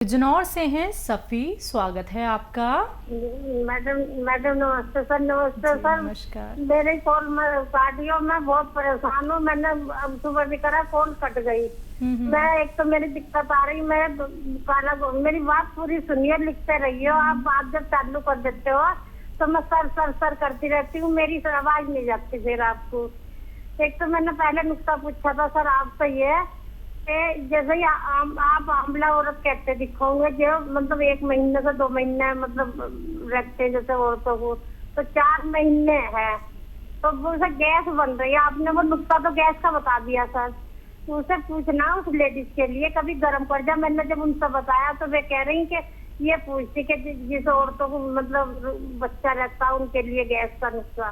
बिजनौर से हैं सफ़ी, स्वागत है आपका। मैडम मैडम नमस्ते सर। नमस्ते जी सर। नमस्कार। मेरे कॉल में काटियो, मैं बहुत परेशान हूँ। मैंने अब सुबह भी करा, कॉल कट गई। मैं एक तो मेरी दिक्कत आ रही, मैं काला मेरी बात पूरी सुनिए, लिखते रहिए। आप बात जब चालू कर देते हो तो मैं सर सर सर करती रहती हूँ, मेरी आवाज नहीं जाती फिर आपको। एक तो मैंने पहले नुक्ता पूछा था सर आपसे, ये जैसे ही आप आंवला औरत कहते दिखोगे, जो मतलब 1 महीने से 2 महीने मतलब रखते हैं जैसे औरतों को, तो 4 महीने है तो वो उसे गैस बन रही है। आपने वो नुक्ता तो गैस का बता दिया सर। तो उसे पूछना उस लेडीज के लिए कभी गर्म कर जा। मैंने जब उनसे बताया तो वे कह रही कि ये पूछती कि जिस औरतों को मतलब बच्चा रहता उनके लिए गैस का नुस्खा।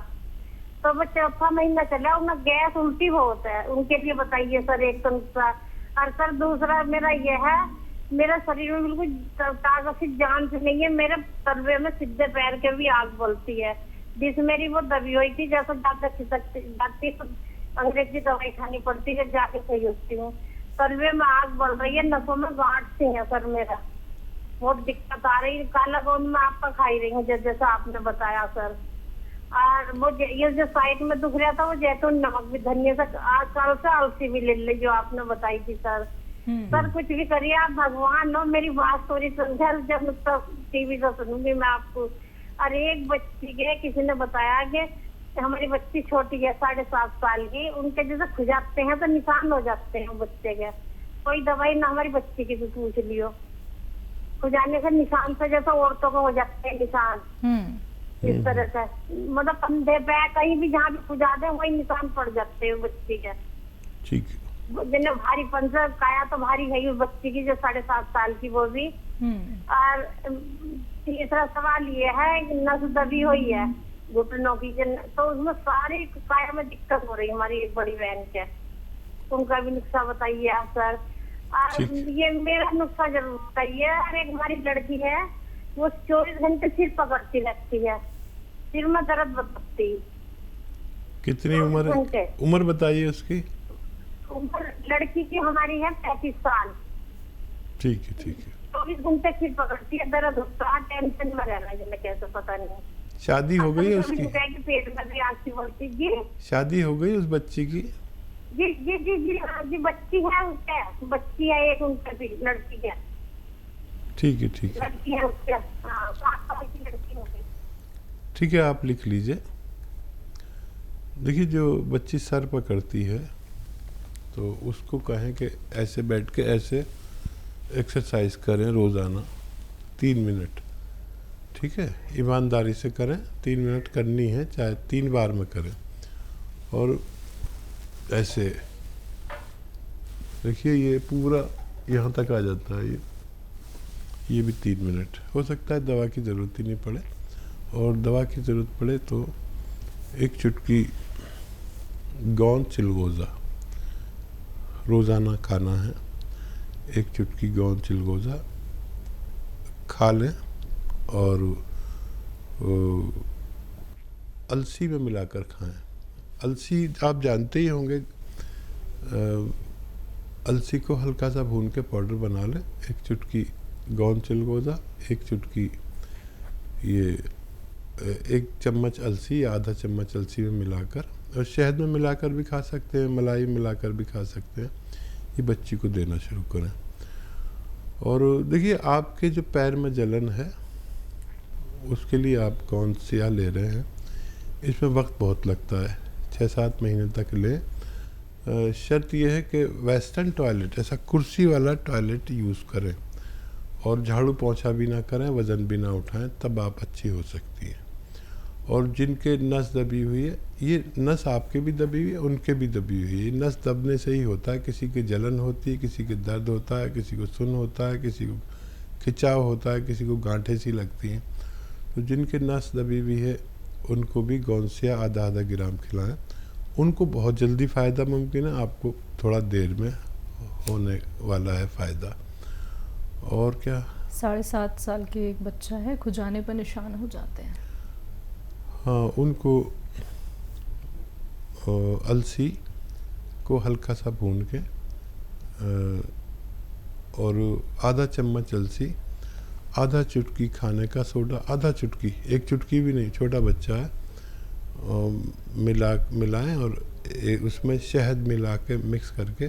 तो वो 4था महीना चला, उन्हें गैस उल्टी बहुत है, उनके लिए बताइए सर एक तो नुस्खा। और सर दूसरा मेरा ये है, मेरा शरीर में बिल्कुल ताकत की जान से नहीं है। मेरे तलवे में सीधे पैर के भी आग बोलती है, जिस मेरी वो दबी हुई थी, जैसे जाकर खिसकती जाती तो अंग्रेजी दवाई खानी पड़ती है, जाके सही होती हूँ। तलवे में आग बढ़ रही है, नसों में गांठ सी है सर, मेरा बहुत दिक्कत आ रही है। काला गोंद में आपका खाई रही हूँ जैसा आपने बताया सर। और वो ये जो साइड में दुख रहा था, वो जैतून नमक भी धनिया से आज कल से अलसी भी ले ली जो आपने बताई थी सर। सर कुछ भी करिए आप, भगवान हो, मेरी बात थोड़ी समझा। जब टीवी से सुनूंगी मैं आपको। और एक बच्ची के किसी ने बताया कि हमारी बच्ची छोटी है 7.5 साल की, उनके जैसे खुजाते हैं तो निशान हो जाते हैं बच्चे के। कोई दवाई ना हमारी बच्ची की भी पूछ लियो, खुजाने से निशान से जैसे औरतों को हो जाते हैं निशान, इस तरह से मतलब कंधे पे कहीं भी जहाँ भी खुजा दे वही निशान पड़ जाते हैं बच्ची के। ठीक। जिन्हें भारी पंजर काया तो भारी है ही बच्ची की, जो 7.5 साल की, वो भी। और तीसरा सवाल ये है कि नस दबी हुई है घुटनों की, तो उसमें सारी काया में दिक्कत हो रही है हमारी एक बड़ी बहन के। उनका भी नुस्खा बताइए आप सर। और ये मेरा नुस्खा जरूर बताइए। और एक हमारी लड़की है, वो 24 घंटे सिर पकड़ती रहती है, सिर में दर्द बताती। कितनी उम्र है? उम्र बताइए उसकी। उम्र लड़की की हमारी है 35 साल। ठीक है ठीक है। 24 घंटे सिर पकड़ती है, दर्द होता है, टेंशन में रहना है, जिन्हें कैसे पता नहीं। शादी हो गई है उसकी? पेट में भी आंखें बोलती जी। शादी हो गई उस बच्ची की? जी जी जी जी हाँ जी, बच्ची है उसके, बच्ची है एक उनके भी, लड़की है। ठीक है ठीक है। लड़की है उसके, हाँ 7 साल की लड़की हो गई। ठीक है, आप लिख लीजिए। देखिए, जो बच्ची सर पकड़ती है तो उसको कहें कि ऐसे बैठ के ऐसे एक्सरसाइज करें रोज़ाना 3 मिनट। ठीक है, ईमानदारी से करें, 3 मिनट करनी है, चाहे 3 बार में करें। और ऐसे देखिए, ये पूरा यहाँ तक आ जाता है। ये भी 3 मिनट। हो सकता है दवा की ज़रूरत ही नहीं पड़े, और दवा की ज़रूरत पड़े तो एक चुटकी गौंद चिलगोज़ा रोज़ाना खाना है। एक चुटकी गौंद चिलगोज़ा खा लें, और अलसी में मिलाकर खाएं। अलसी आप जानते ही होंगे, अलसी को हल्का सा भून के पाउडर बना लें। एक चुटकी गौंद चिलगोज़ा, एक चुटकी ये 1 चम्मच अलसी या आधा चम्मच अलसी में मिलाकर, और शहद में मिलाकर भी खा सकते हैं, मलाई मिलाकर भी खा सकते हैं। ये बच्ची को देना शुरू करें। और देखिए, आपके जो पैर में जलन है उसके लिए आप कौन सा ले रहे हैं, इसमें वक्त बहुत लगता है, 6-7 महीने तक लें। शर्त यह है कि वेस्टर्न टॉयलेट, ऐसा कुर्सी वाला टॉयलेट यूज़ करें, और झाड़ू पोंछा भी ना करें, वज़न भी ना उठाएं, तब आप अच्छी हो सकती हैं। और जिनके नस दबी हुई है, ये नस आपके भी दबी हुई है, उनके भी दबी हुई है। नस दबने से ही होता है, किसी की जलन होती है, किसी के दर्द होता है, किसी को सुन्न होता है, किसी को खिंचाव होता है, किसी को गांठें सी लगती हैं। तो जिनके नस दबी हुई है उनको भी गौंसिया आधा ग्राम खिलाएं। उनको बहुत जल्दी फ़ायदा मुमकिन है, आपको थोड़ा देर में होने वाला है फ़ायदा। और क्या? 7.5 साल के एक बच्चा है, खुजाने पर निशान हो जाते हैं। हाँ, उनको अलसी को हल्का सा भून के और आधा चम्मच अलसी, आधा चुटकी खाने का सोडा, आधा चुटकी, एक चुटकी भी नहीं, छोटा बच्चा है, मिलाएं और उसमें शहद मिला के मिक्स करके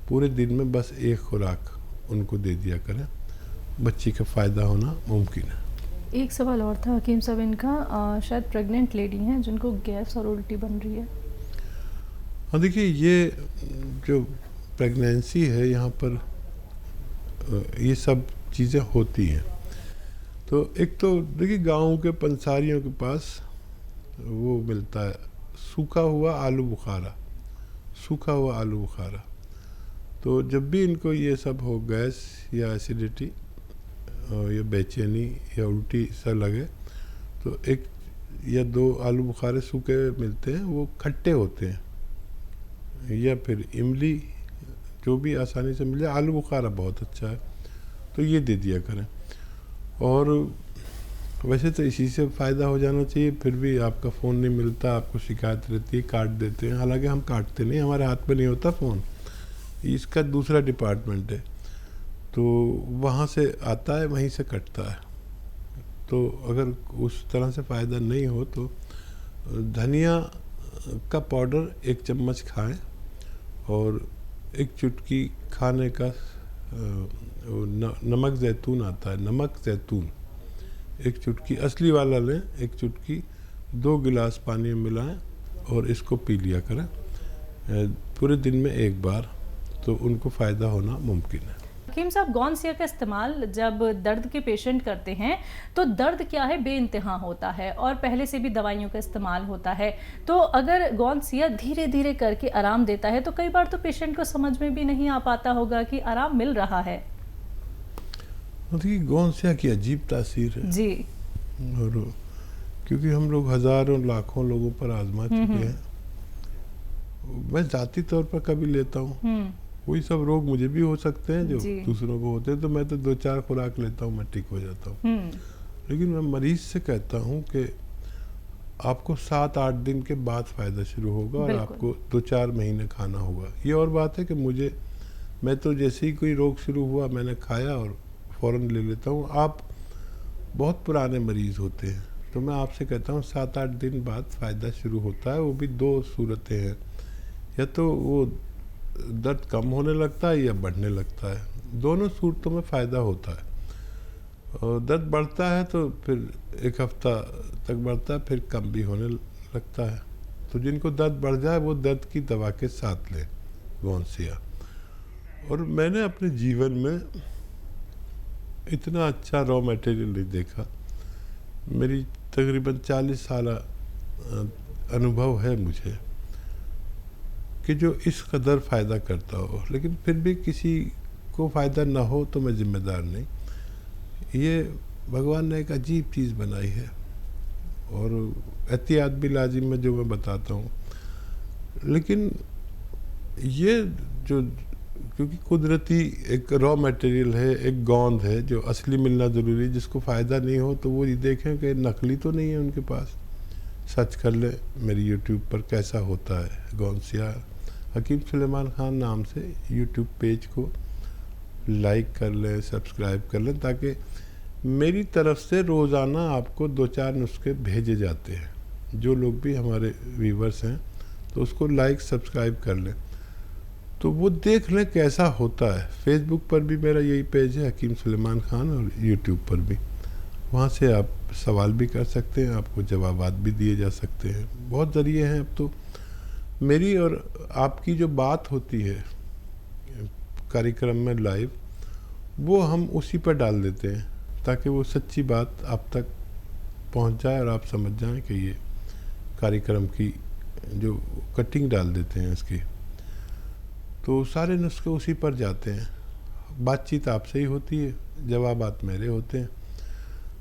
पूरे दिन में बस एक खुराक उनको दे दिया करें, बच्ची का फ़ायदा होना मुमकिन है। एक सवाल और था हकीम साहब इनका, शायद प्रेग्नेंट लेडी हैं जिनको गैस और उल्टी बन रही है। हाँ देखिए, ये जो प्रेगनेंसी है यहाँ पर ये सब चीज़ें होती हैं। तो एक तो देखिए गाँव के पंसारियों के पास वो मिलता है सूखा हुआ आलू बुखारा, सूखा हुआ आलू बुखारा। तो जब भी इनको ये सब हो, गैस या एसिडिटी या बेचैनी या उल्टी सा लगे, तो एक या दो आलू बुखारे सूखे मिलते हैं, वो खट्टे होते हैं, या फिर इमली जो भी आसानी से मिल जाए। आलू बुखारा बहुत अच्छा है, तो ये दे दिया करें। और वैसे तो इसी से फ़ायदा हो जाना चाहिए, फिर भी आपका फ़ोन नहीं मिलता, आपको शिकायत रहती है, काट देते हैं। हालांकि हम काटते नहीं, हमारे हाथ में नहीं होता फ़ोन, इसका दूसरा डिपार्टमेंट है, तो वहाँ से आता है, वहीं से कटता है। तो अगर उस तरह से फ़ायदा नहीं हो तो धनिया का पाउडर 1 चम्मच खाएं और एक चुटकी खाने का नमक ज़ैतून आता है, नमक ज़ैतून 1 चुटकी असली वाला लें, 1 चुटकी 2 गिलास पानी में मिलाएं और इसको पी लिया करें पूरे दिन में 1 बार, तो उनको फ़ायदा होना मुमकिन है। हकीम साहब, गौनसिया का इस्तेमाल जब दर्द के पेशेंट करते हैं तो दर्द क्या है बेइंतहा होता है और पहले से भी दवाइयों का इस्तेमाल होता है। तो अगर गौनसिया धीरे धीरे करके आराम देता है तो कई बार तो पेशेंट को समझ में भी नहीं आ पाता होगा कि आराम मिल रहा है। देखिए गौनसिया की अजीब तासीर है जी, और क्योंकि हम लोग हज़ारों लाखों लोगों पर आजमा चुके हैं। मैं ज़ाती तौर पर कभी लेता हूँ, वही सब रोग मुझे भी हो सकते हैं जो दूसरों को होते हैं, तो मैं तो 2-4 खुराक लेता हूँ, मैं ठीक हो जाता हूँ। लेकिन मैं मरीज से कहता हूँ कि आपको 7-8 दिन के बाद फ़ायदा शुरू होगा और आपको 2-4 महीने खाना होगा। ये और बात है कि मैं तो जैसे ही कोई रोग शुरू हुआ मैंने खाया और फ़ौरन ले लेता हूँ। आप बहुत पुराने मरीज़ होते हैं, तो मैं आपसे कहता हूँ 7-8 दिन बाद फ़ायदा शुरू होता है। वो भी 2 सूरतें हैं, या तो वो दर्द कम होने लगता है या बढ़ने लगता है, दोनों सूरतों में फ़ायदा होता है। और दर्द बढ़ता है तो फिर 1 हफ्ता तक बढ़ता है, फिर कम भी होने लगता है। तो जिनको दर्द बढ़ जाए वो दर्द की दवा के साथ लें गौनसिया। और मैंने अपने जीवन में इतना अच्छा रॉ मटेरियल नहीं देखा। मेरी तकरीबन 40 साल अनुभव है मुझे कि जो इस कदर फ़ायदा करता हो, लेकिन फिर भी किसी को फ़ायदा ना हो तो मैं ज़िम्मेदार नहीं। ये भगवान ने एक अजीब चीज़ बनाई है और एहतियात भी लाजिम है जो मैं बताता हूँ। लेकिन ये जो क्योंकि कुदरती एक रॉ मटेरियल है, एक गोंद है जो असली मिलना ज़रूरी है, जिसको फ़ायदा नहीं हो तो वो ये देखें कि नकली तो नहीं है उनके पास। सर्च कर ले मेरी यूट्यूब पर कैसा होता है गौनसिया, हकीम सुलेमान खान नाम से यूट्यूब पेज को लाइक कर लें, सब्सक्राइब कर लें, ताकि मेरी तरफ से रोज़ाना आपको 2-4 नुस्खे भेजे जाते हैं। जो लोग भी हमारे व्यूवर्स हैं तो उसको लाइक सब्सक्राइब कर लें, तो वो देख लें कैसा होता है। फेसबुक पर भी मेरा यही पेज है हकीम सुलेमान खान, और यूट्यूब पर भी। वहाँ से आप सवाल भी कर सकते हैं, आपको जवाबात भी दिए जा सकते हैं। बहुत ज़रिए हैं अब तो। मेरी और आपकी जो बात होती है कार्यक्रम में लाइव, वो हम उसी पर डाल देते हैं ताकि वो सच्ची बात आप तक पहुंच जाए और आप समझ जाएं कि ये कार्यक्रम की जो कटिंग डाल देते हैं इसकी, तो सारे नुस्खे उसी पर जाते हैं। बातचीत आपसे ही होती है, जवाबात मेरे होते हैं,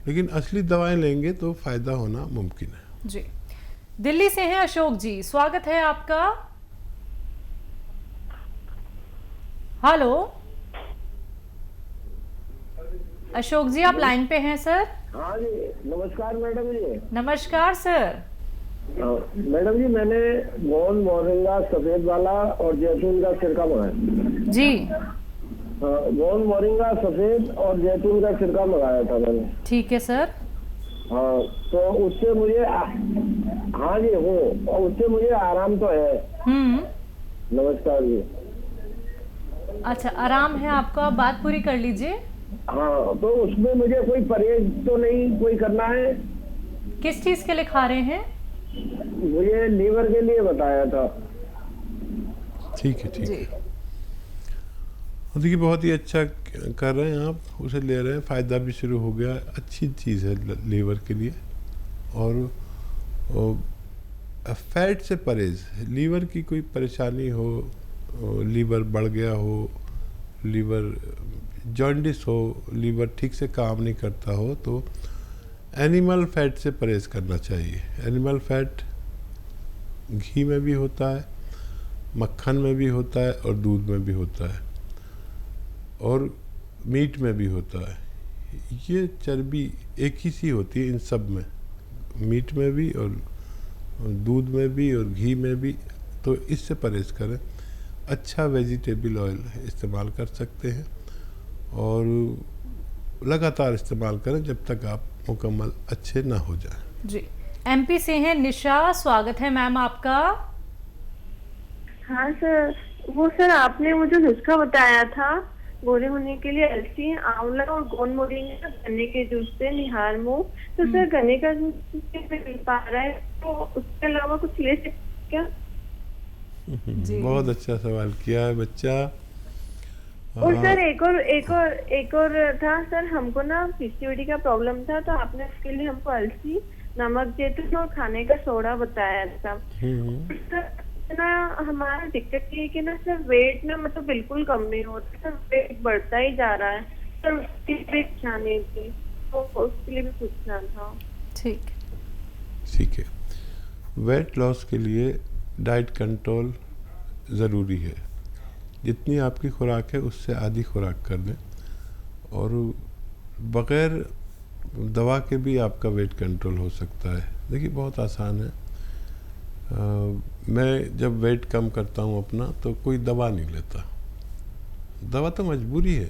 लेकिन असली दवाएं लेंगे तो फ़ायदा होना मुमकिन है। जी, दिल्ली से हैं अशोक जी, स्वागत है आपका। हेलो अशोक जी, आप लाइन पे हैं सर? हाँ जी, नमस्कार मैडम जी। नमस्कार सर। मैडम जी, मैंने गोंद, मोरिंगा, सफेद वाला और जैतून का सिरका मंगाया जी। गोंद मोरिंगा सफेद और जैतून का छिड़का मंगाया था मैंने। ठीक है सर। हाँ, तो उससे मुझे हाँ जी हो, और उससे मुझे आराम तो है। नमस्कार जी। अच्छा, आराम है आपको, आप बात पूरी कर लीजिए। हाँ, तो उसमें मुझे कोई परहेज तो नहीं कोई करना है? किस चीज के लिए खा रहे हैं? मुझे लीवर के लिए बताया था। ठीक है, ठीक है। देखिए बहुत ही अच्छा कर रहे हैं आप, उसे ले रहे हैं, फ़ायदा भी शुरू हो गया, अच्छी चीज़ है लीवर के लिए। और फैट से परहेज, लीवर की कोई परेशानी हो, लीवर बढ़ गया हो, लीवर जॉन्डिस हो, लीवर ठीक से काम नहीं करता हो, तो एनिमल फैट से परहेज करना चाहिए। एनिमल फैट घी में भी होता है, मक्खन में भी होता है और दूध में भी होता है और मीट में भी होता है। ये चर्बी एक ही सी होती है इन सब में, मीट में भी और दूध में भी और घी में भी। तो इससे परहेज करें। अच्छा वेजिटेबल ऑयल इस्तेमाल कर सकते हैं और लगातार इस्तेमाल करें जब तक आप मुकम्मल अच्छे ना हो जाएं। जी, एमपी से हैं निशा, स्वागत है मैम आपका। हाँ सर, वो सर आपने मुझे नुस्खा बताया था गोरे होने के लिए, अलसी, आंवला और गोंद मोरिंगा, गन्ने के जूस से निहार मुंह। तो सर गन्ने का जूस मिल पा रहा है, तो उसके अलावा कुछ ले सकते क्या? बहुत अच्छा सवाल किया है बच्चा। और सर एक और था सर, हमको ना पीसीओडी का प्रॉब्लम था, तो आपने उसके लिए हमको अलसी, नमक, जैतून और खाने का सोडा बताया था। ना हमारा दिक्कत ये है कि ना सर वेट ना मतलब बिल्कुल कम नहीं होता सर, वेट बढ़ता ही जा रहा है सर, उसकी भी जाने थी, तो उसके लिए भी पूछना था। ठीक है। वेट लॉस के लिए डाइट कंट्रोल ज़रूरी है। जितनी आपकी खुराक है उससे आधी खुराक कर दें और बग़ैर दवा के भी आपका वेट कंट्रोल हो सकता है। देखिए बहुत आसान है। मैं जब वेट कम करता हूँ अपना तो कोई दवा नहीं लेता, दवा तो मजबूरी है।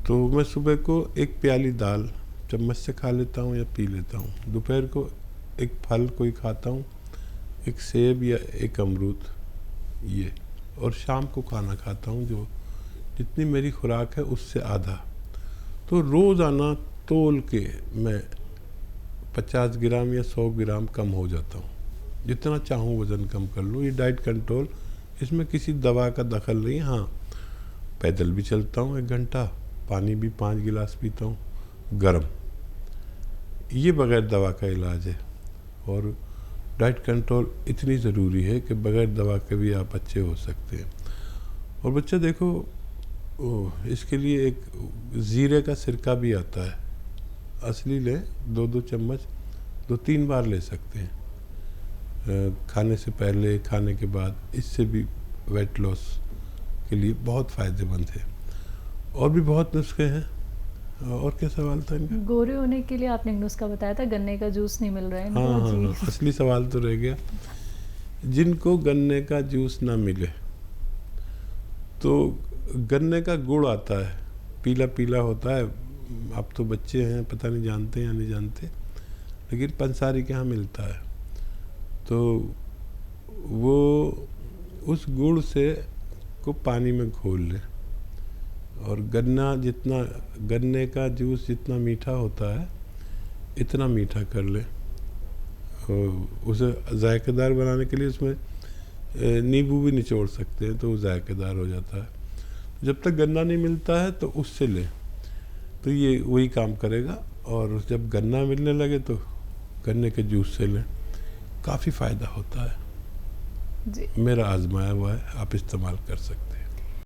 तो मैं सुबह को एक प्याली दाल चम्मच से खा लेता हूँ या पी लेता हूँ, दोपहर को एक फल कोई खाता हूँ, एक सेब या एक अमरूद ये, और शाम को खाना खाता हूँ जो जितनी मेरी खुराक है उससे आधा। तो रोज़ाना तोल के मैं 50 ग्राम या 100 ग्राम कम हो जाता हूँ, जितना चाहूँ वज़न कम कर लूँ। ये डाइट कंट्रोल, इसमें किसी दवा का दखल नहीं। हाँ, पैदल भी चलता हूँ 1 घंटा, पानी भी 5 गिलास पीता हूँ गरम, ये बग़ैर दवा का इलाज है। और डाइट कंट्रोल इतनी ज़रूरी है कि बग़ैर दवा के भी आप अच्छे हो सकते हैं। और बच्चा देखो, इसके लिए एक ज़ीरे का सिरका भी आता है, असली लें, 2-2 चम्मच 2-3 बार ले सकते हैं, खाने से पहले, खाने के बाद। इससे भी वेट लॉस के लिए बहुत फ़ायदेमंद है। और भी बहुत नुस्खे हैं। और क्या सवाल था इनका? गोरे होने के लिए आपने नुस्खा बताया था, गन्ने का जूस नहीं मिल रहा है। हाँ, असली सवाल तो रह गया। जिनको गन्ने का जूस ना मिले तो गन्ने का गुड़ आता है, पीला पीला होता है। आप तो बच्चे हैं, पता नहीं जानते या नहीं जानते, लेकिन पंसारी के यहाँ मिलता है। तो वो उस गुड़ से को पानी में घोल लें और गन्ने का जूस जितना मीठा होता है इतना मीठा कर लें। उसे जायकेदार बनाने के लिए उसमें नींबू भी निचोड़ सकते हैं, तो वो जायकेदार हो जाता है। जब तक गन्ना नहीं मिलता है तो उससे लें, तो ये वही काम करेगा। और जब गन्ना मिलने लगे तो गन्ने के जूस से लें, काफ़ी फ़ायदा होता है। जी, मेरा आजमाया हुआ है, आप इस्तेमाल कर सकते हैं।